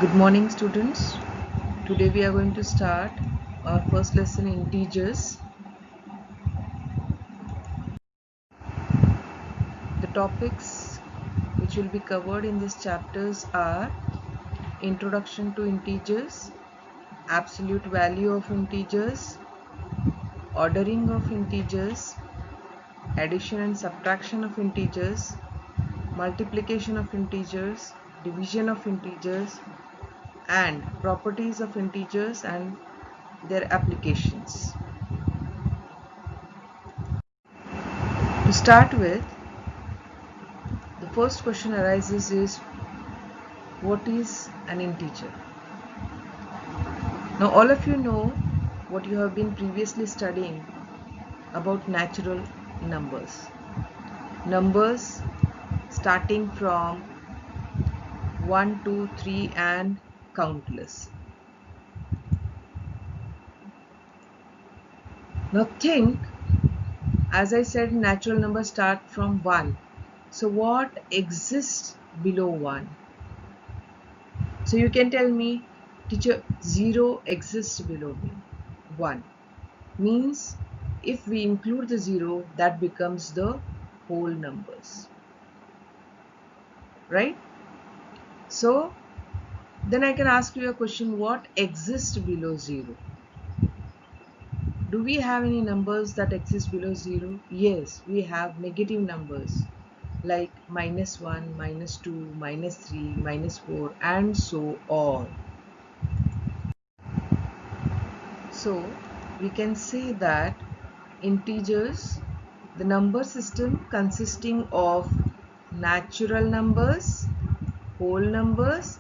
Good morning, students. Today we are going to start our first lesson, integers. The topics which will be covered in these chapters are introduction to integers, absolute value of integers, ordering of integers, addition and subtraction of integers, multiplication of integers, division of integers, and properties of integers and their applications. To start with, the first question arises is, what is an integer? Now all of you know what you have been previously studying about natural numbers. Numbers starting from 1, 2, 3 and countless. Now think, as I said, natural numbers start from 1. So what exists below 1? So you can tell me, teacher, 0 exists below 1. Means if we include the 0, that becomes the whole numbers, right? So then I can ask you a question, what exists below 0? Do we have any numbers that exist below 0? Yes, we have negative numbers like -1, -2, -3, -4 and so on. So we can say that integers, the number system consisting of natural numbers, whole numbers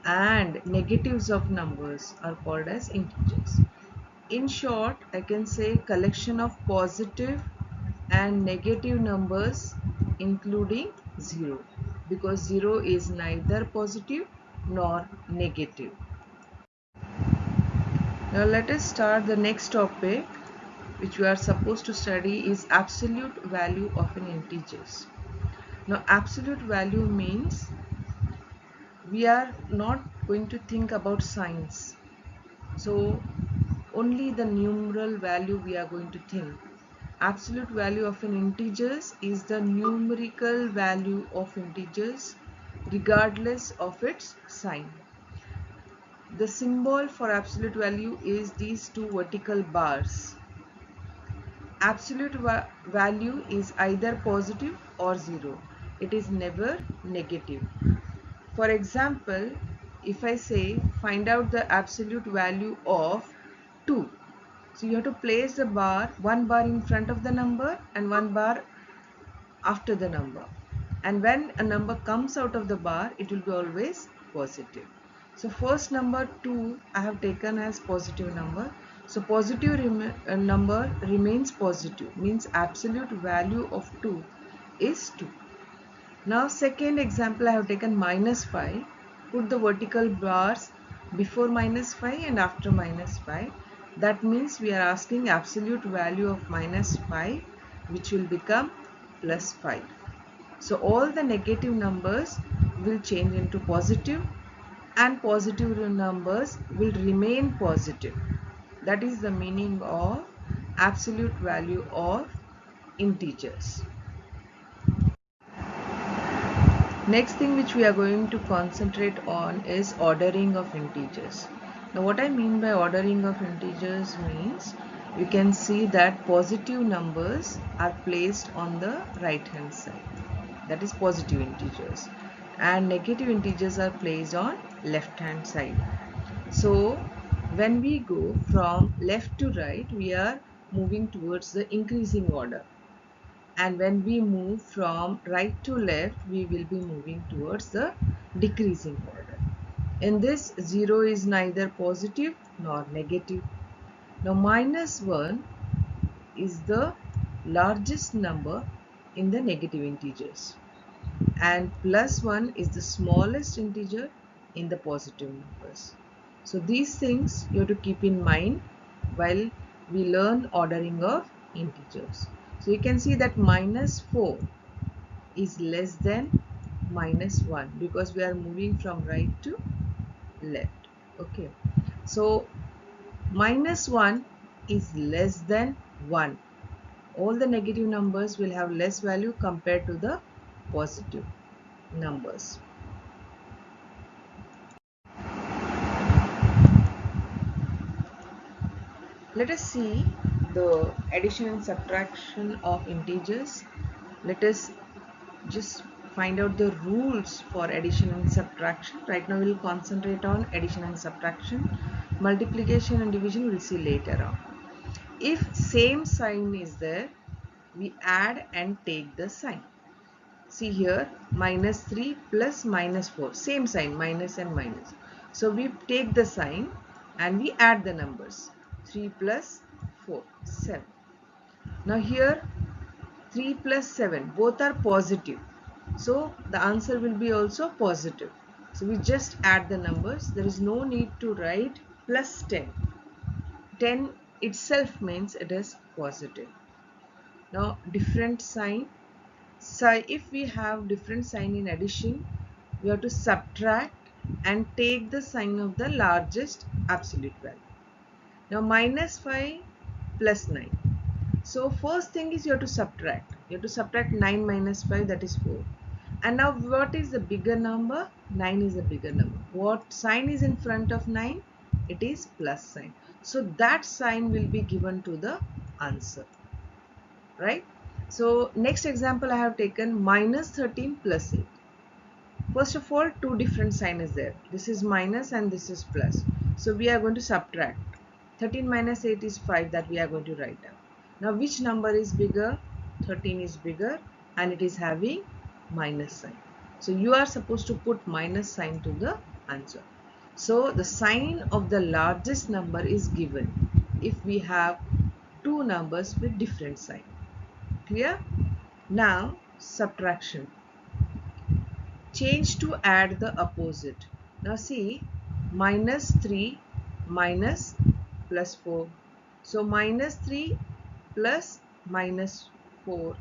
and negatives of numbers are called as integers. In short, I can say collection of positive and negative numbers including 0, because 0 is neither positive nor negative. Now let us start the next topic which we are supposed to study is absolute value of an integers. Now absolute value means we are not going to think about signs. So only the numeral value we are going to think. Absolute value of an integers is the numerical value of integers regardless of its sign. The symbol for absolute value is these two vertical bars. Absolute value is either positive or 0. It is never negative. For example, if I say find out the absolute value of 2. So you have to place the bar, one bar in front of the number and one bar after the number. And when a number comes out of the bar, it will be always positive. So first number 2 I have taken as positive number. So positive number remains positive, means absolute value of 2 is 2. Now second example, I have taken -5. Put the vertical bars before -5 and after -5. That means we are asking absolute value of -5, which will become +5. So all the negative numbers will change into positive and positive numbers will remain positive. That is the meaning of absolute value of integers. Next thing which we are going to concentrate on is ordering of integers. Now what I mean by ordering of integers means you can see that positive numbers are placed on the right hand side, that is positive integers, and negative integers are placed on left hand side. So when we go from left to right, we are moving towards the increasing order, and when we move from right to left, we will be moving towards the decreasing order. In this, 0 is neither positive nor negative. Now -1 is the largest number in the negative integers, and +1 is the smallest integer in the positive numbers. So these things you have to keep in mind while we learn ordering of integers. So you can see that -4 is less than -1 because we are moving from right to left. Okay, so minus 1 is less than 1. All the negative numbers will have less value compared to the positive numbers. Let us see the addition and subtraction of integers. Let us just find out the rules for addition and subtraction. Right now we will concentrate on addition and subtraction. Multiplication and division we will see later on. If same sign is there, we add and take the sign. See here, minus 3 plus minus 4, same sign, minus and minus. So we take the sign and we add the numbers. 3 plus 4, 7. Now here 3 plus 7, both are positive. So the answer will be also positive. So we just add the numbers. There is no need to write plus 10. 10 itself means it is positive. Now different sign. So if we have different sign in addition, we have to subtract and take the sign of the largest absolute value. Now minus 5 plus 9. So first thing is you have to subtract. You have to subtract 9 minus 5, that is 4. And now what is the bigger number? 9 is a bigger number. What sign is in front of 9? It is plus sign. So that sign will be given to the answer. Right? So next example I have taken minus 13 plus 8. First of all, two different sign is there. This is minus and this is plus. So we are going to subtract. 13 minus 8 is 5 that we are going to write down. Now which number is bigger? 13 is bigger and it is having minus sign. So you are supposed to put minus sign to the answer. So the sign of the largest number is given if we have two numbers with different sign. Clear? Now subtraction. Change to add the opposite. Now see, minus 3 minus plus 4. So minus 3 plus minus 4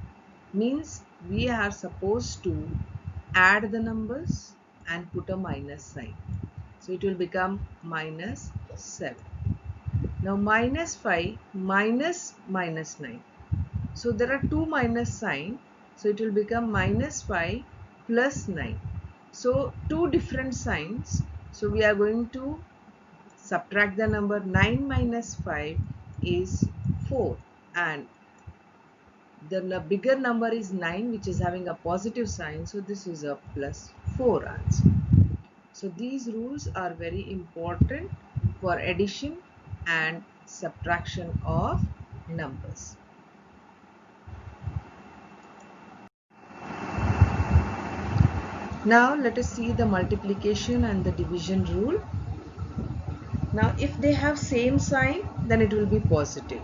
means we are supposed to add the numbers and put a minus sign. So it will become minus 7. Now minus 5 minus minus 9. So there are two minus sign. So it will become minus 5 plus 9. So two different signs. So we are going to subtract the number. 9 minus 5 is 4 and the bigger number is 9, which is having a positive sign. So this is a plus 4 answer. So these rules are very important for addition and subtraction of numbers. Now let us see the multiplication and the division rule. Now if they have same sign, then it will be positive.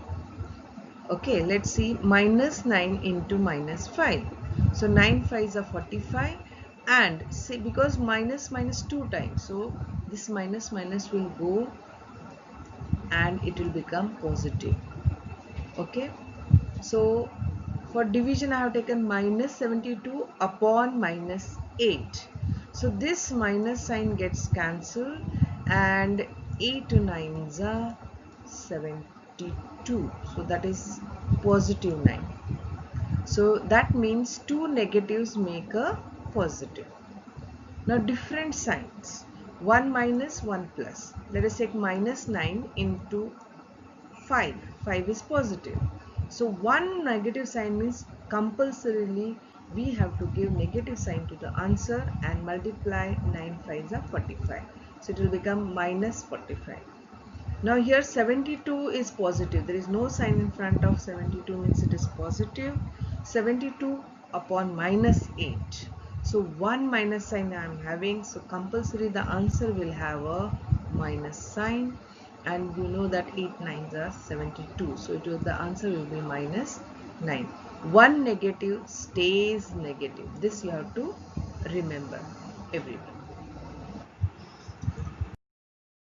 Okay, let's see, minus 9 into minus 5. So 9 5s are 45 and see, because minus minus 2 times, so this minus minus will go and it will become positive. Okay, so for division I have taken minus 72 upon minus 8. So this minus sign gets cancelled and 8 to 9s are 72. So that is positive 9. So that means two negatives make a positive. Now different signs. 1 minus 1 plus. Let us take minus 9 into 5. 5 is positive. So one negative sign means compulsorily we have to give negative sign to the answer and multiply 9 5s are 45. So it will become minus 45. Now here 72 is positive. There is no sign in front of 72 means it is positive. 72 upon minus 8. So one minus sign I am having. So compulsory the answer will have a minus sign. And you know that 8 9s are 72. So the answer will be minus 9. One negative stays negative. This you have to remember every time.